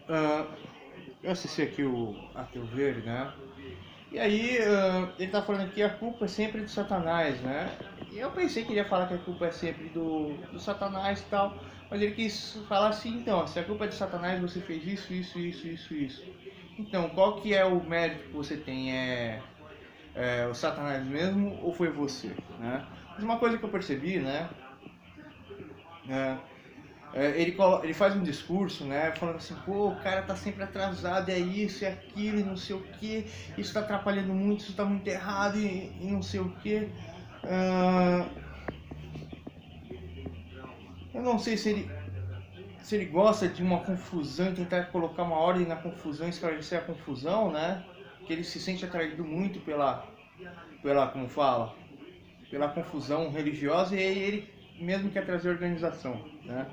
ah, eu assisti aqui o Ateu Verde, né? E aí, ele tá falando que a culpa é sempre do Satanás, né? E eu pensei que ele ia falar que a culpa é sempre do Satanás e tal, mas ele quis falar assim, então, se a culpa é de Satanás, você fez isso, isso, isso, isso, isso. Então, qual que é o mérito que você tem? É o Satanás mesmo ou foi você, né? Mas uma coisa que eu percebi, né? É, ele faz um discurso, né, falando assim, pô, o cara tá sempre atrasado, é isso, é aquilo, e não sei o que, isso tá atrapalhando muito, isso tá muito errado, e não sei o que. Eu não sei se ele gosta de uma confusão e tentar colocar uma ordem na confusão, esclarecer a confusão, né, que ele se sente atraído muito como fala, pela confusão religiosa, e aí ele mesmo quer trazer organização, né.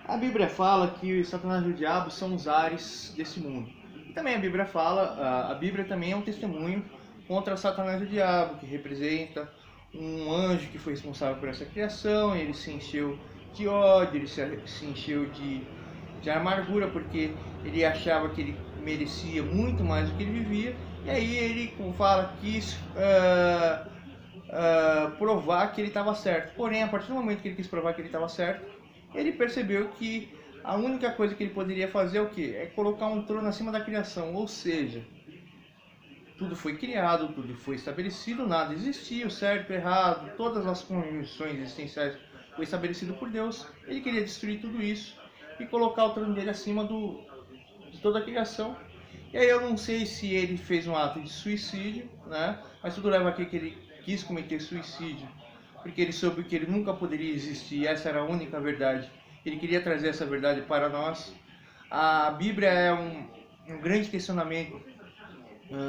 A Bíblia fala que Satanás e o diabo são os ares desse mundo. E também a Bíblia fala, a Bíblia também é um testemunho contra Satanás e o diabo, que representa um anjo que foi responsável por essa criação, e ele se encheu de ódio, ele se encheu de amargura, porque ele achava que ele merecia muito mais do que ele vivia, e aí ele, como fala, quis provar que ele estava certo. Porém, a partir do momento que ele quis provar que ele estava certo, ele percebeu que a única coisa que ele poderia fazer é o quê? É colocar um trono acima da criação, ou seja, tudo foi criado, tudo foi estabelecido, nada existia, o certo, o errado, todas as condições existenciais foi estabelecido por Deus. Ele queria destruir tudo isso e colocar o trono dele acima de toda a criação. E aí eu não sei se ele fez um ato de suicídio, né? Mas tudo leva a que ele quis cometer suicídio, porque ele soube que ele nunca poderia existir, e essa era a única verdade. Ele queria trazer essa verdade para nós. A Bíblia é um grande questionamento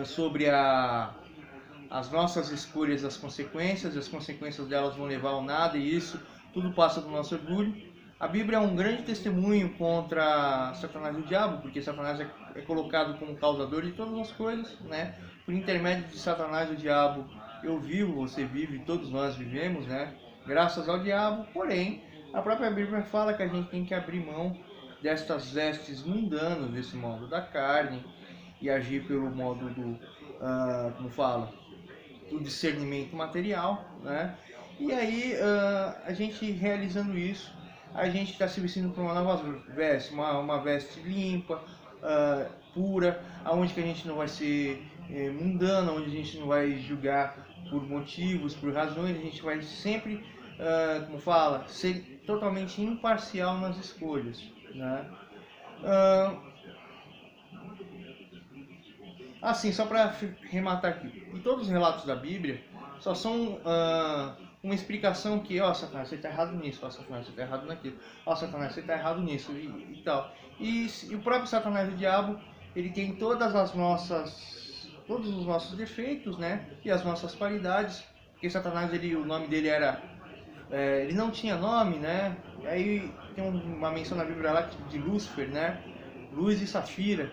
sobre as nossas escolhas, as consequências delas vão levar ao nada, e isso tudo passa do nosso orgulho. A Bíblia é um grande testemunho contra Satanás e o diabo, porque Satanás é colocado como causador de todas as coisas, né? Por intermédio de Satanás e o diabo, eu vivo, você vive, todos nós vivemos, né? Graças ao diabo. Porém, a própria Bíblia fala que a gente tem que abrir mão destas vestes mundanas, desse modo da carne, e agir pelo modo como fala, do discernimento material, né? E aí, a gente realizando isso, a gente está se vestindo para uma nova veste, uma veste limpa, pura, aonde que a gente não vai ser mundano, onde a gente não vai julgar por motivos, por razões, a gente vai sempre, como fala, ser totalmente imparcial nas escolhas, né? Assim, só para rematar aqui, em todos os relatos da Bíblia, só são uma explicação que, ó, Satanás, você está errado nisso, ó, Satanás, você está errado naquilo, ó, Satanás, você está errado nisso, e tal. E o próprio Satanás, o diabo, ele tem todos os nossos defeitos, né, e as nossas qualidades, porque Satanás, o nome dele era, ele não tinha nome, né, e aí tem uma menção na Bíblia lá de Lúcifer, né, luz e safira,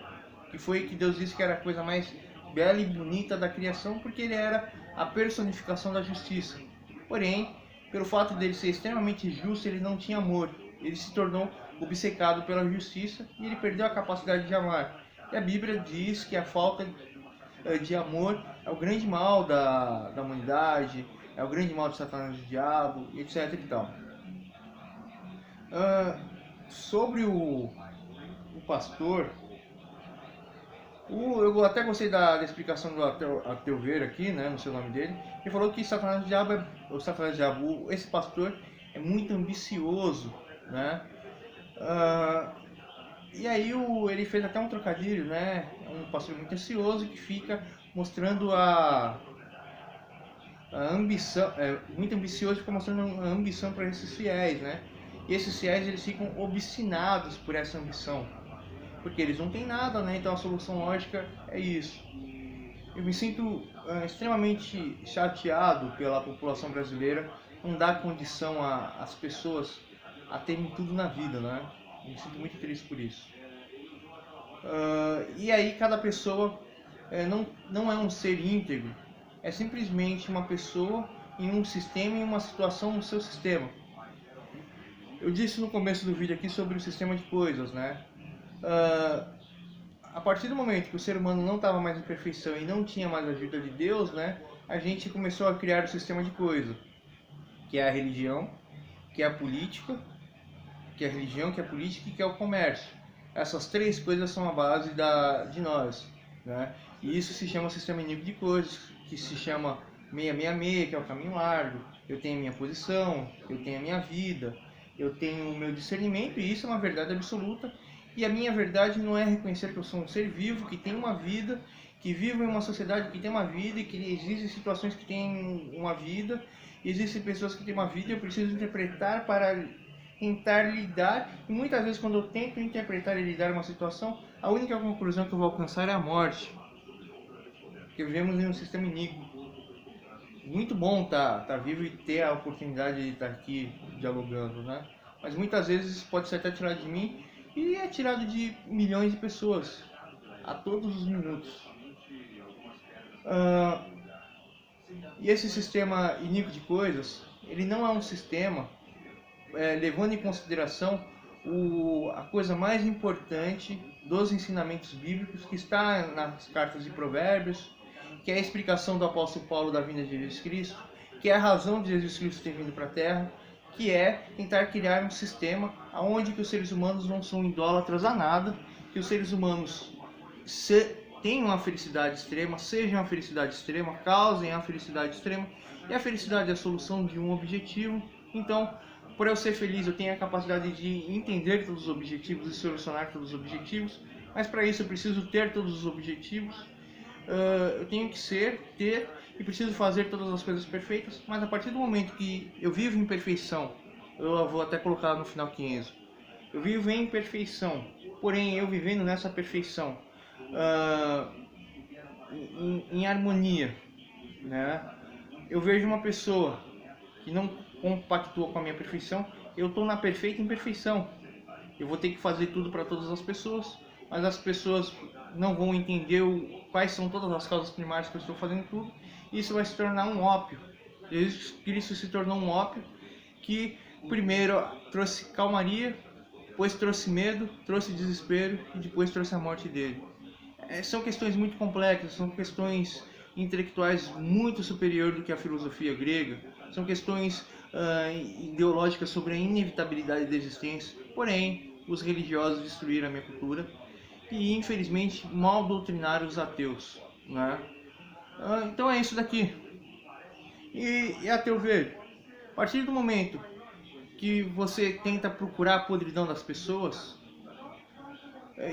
que foi que Deus disse que era a coisa mais bela e bonita da criação, porque ele era a personificação da justiça. Porém, pelo fato dele ser extremamente justo, ele não tinha amor. Ele se tornou obcecado pela justiça e ele perdeu a capacidade de amar. E a Bíblia diz que a falta de amor é o grande mal da humanidade, é o grande mal de Satanás e do diabo, etc. E tal. Sobre o pastor, eu até gostei da explicação do Ateu Ver aqui, né, no seu nome dele. Ele falou que Satanás Diabo, esse pastor é muito ambicioso, né? E aí ele fez até um trocadilho, né? É um pastor muito ansioso que fica mostrando a ambição, muito ambicioso, fica mostrando a ambição para esses fiéis, né? E esses fiéis eles ficam obstinados por essa ambição, porque eles não têm nada, né? Então a solução lógica é isso. Eu me sinto extremamente chateado pela população brasileira não dar condição às pessoas a terem tudo na vida, né? Eu me sinto muito triste por isso. E aí cada pessoa não é um ser íntegro, é simplesmente uma pessoa em um sistema, em uma situação no seu sistema. Eu disse no começo do vídeo aqui sobre o sistema de coisas, né? A partir do momento que o ser humano não estava mais em perfeição e não tinha mais a ajuda de Deus, né, a gente começou a criar um sistema de coisas, que é a religião, que é a política, que é a religião, que é a política e que é o comércio. Essas três coisas são a base de nós, né? E isso se chama sistema iníquo de coisas, que se chama 666, que é o caminho largo. Eu tenho a minha posição, eu tenho a minha vida, eu tenho o meu discernimento, e isso é uma verdade absoluta. E a minha verdade não é reconhecer que eu sou um ser vivo, que tem uma vida, que vivo em uma sociedade que tem uma vida, e que existem situações que têm uma vida, e existem pessoas que têm uma vida, e eu preciso interpretar para tentar lidar, e muitas vezes quando eu tento interpretar e lidar uma situação, a única conclusão que eu vou alcançar é a morte. Porque vivemos em um sistema iníquo. Muito bom tá vivo e ter a oportunidade de estar aqui dialogando, né? Mas muitas vezes pode ser até tirado de mim, e é tirado de milhões de pessoas, a todos os minutos. E esse sistema iníquo de coisas, ele não é um sistema levando em consideração a coisa mais importante dos ensinamentos bíblicos, que está nas cartas de Provérbios, que é a explicação do apóstolo Paulo da vinda de Jesus Cristo, que é a razão de Jesus Cristo ter vindo para a Terra, que é tentar criar um sistema onde que os seres humanos não são idólatras a nada, que os seres humanos tenham a felicidade extrema, sejam a felicidade extrema, causem a felicidade extrema, e a felicidade é a solução de um objetivo. Então, por eu ser feliz, eu tenho a capacidade de entender todos os objetivos e solucionar todos os objetivos, mas para isso eu preciso ter todos os objetivos, eu tenho que ter e preciso fazer todas as coisas perfeitas, mas a partir do momento que eu vivo em perfeição, eu vou até colocar no final 500, eu vivo em perfeição, porém eu vivendo nessa perfeição, em harmonia, né? Eu vejo uma pessoa que não compactua com a minha perfeição, eu estou na perfeita imperfeição. Eu vou ter que fazer tudo para todas as pessoas, mas as pessoas não vão entender quais são todas as causas primárias que eu estou fazendo tudo. Isso vai se tornar um ópio. Jesus Cristo se tornou um ópio que primeiro trouxe calmaria, depois trouxe medo, trouxe desespero e depois trouxe a morte dele. São questões muito complexas, são questões intelectuais muito superiores do que a filosofia grega, são questões ideológicas sobre a inevitabilidade da existência. Porém, os religiosos destruíram a minha cultura e, infelizmente, mal doutrinaram os ateus, né? Então é isso daqui. E a teu ver, a partir do momento que você tenta procurar a podridão das pessoas,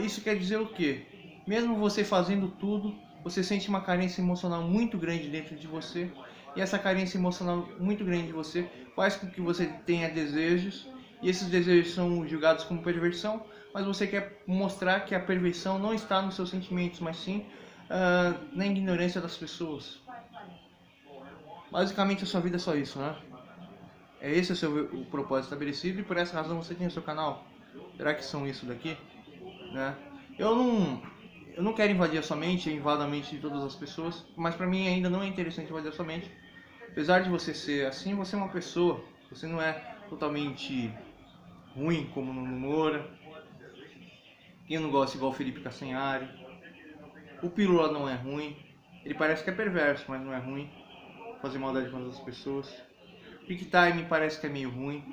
isso quer dizer o quê? Mesmo você fazendo tudo, você sente uma carência emocional muito grande dentro de você, e essa carência emocional muito grande de você faz com que você tenha desejos, e esses desejos são julgados como perversão, mas você quer mostrar que a perversão não está nos seus sentimentos, mas sim na ignorância das pessoas. Basicamente a sua vida é só isso, né? Esse é o propósito estabelecido, e por essa razão você tem o seu canal. Será que são isso daqui? Né? Eu não quero invadir a sua mente, eu invado a mente de todas as pessoas, mas pra mim ainda não é interessante invadir a sua mente. Apesar de você ser assim, você é uma pessoa, você não é totalmente ruim como no Moura. Quem não gosta igual o Felipe Castanhari. O Pílula não é ruim, ele parece que é perverso, mas não é ruim, fazer maldade com as pessoas. Peak Time parece que é meio ruim.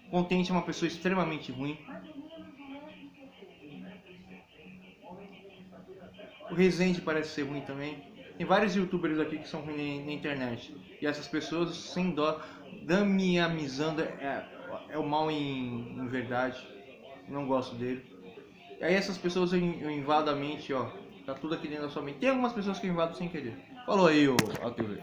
Contente é uma pessoa extremamente ruim. O Rezende parece ser ruim também. Tem vários youtubers aqui que são ruins na internet. E essas pessoas, sem dó, damiamizando é o mal em verdade. Não gosto dele. E aí essas pessoas eu invado a mente, ó. Tá tudo aqui dentro da sua mente. Tem algumas pessoas que eu invado sem querer. Falou aí, ô ATV.